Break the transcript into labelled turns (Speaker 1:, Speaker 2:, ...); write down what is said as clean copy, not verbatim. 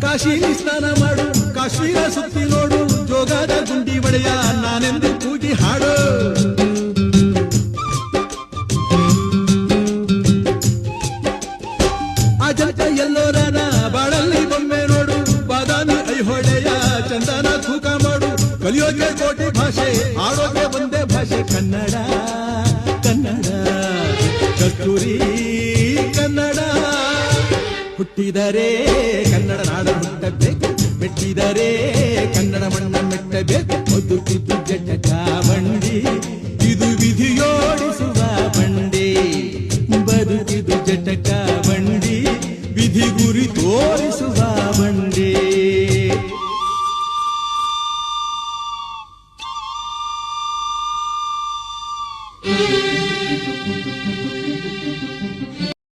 Speaker 1: ಕಾಶಿಲಿ ಸ್ನಾನ ಮಾಡು, ಕಾಶ್ಮೀರ ಸುತ್ತಿ ನೋಡು, ಜೋಗದ ಗುಂಡಿ ಒಡೆಯ ನಾನೆಂದು ಕೂಗಿ ಹಾಡು. ಅಜಂತ ಎಲ್ಲೋರನ ಬಾಳಲ್ಲಿ ಬೊಮ್ಮೆ ನೋಡು, ಬಾದಾಮಿ ಐಹೊಳೆಯ ಚಂದನ ತೂಕ ಮಾಡು. ಕಲಿಯೋಕೆ ಕೋಟಿ ಭಾಷೆ, ಆಡೋಕೆ ಒಂದೇ ಭಾಷೆ ಕನ್ನಡ ಕನ್ನಡ ಕಸ್ತೂರಿ ಕನ್ನಡ. ಹುಟ್ಟಿದರೆ ಕನ್ನಡ ನಾಡ ಹುಟ್ಟಬೇಕು, ಮೆಟ್ಟಿದರೆ ಕನ್ನಡ ಮಣ್ಣ ಮೆಟ್ಟಬೇಕು.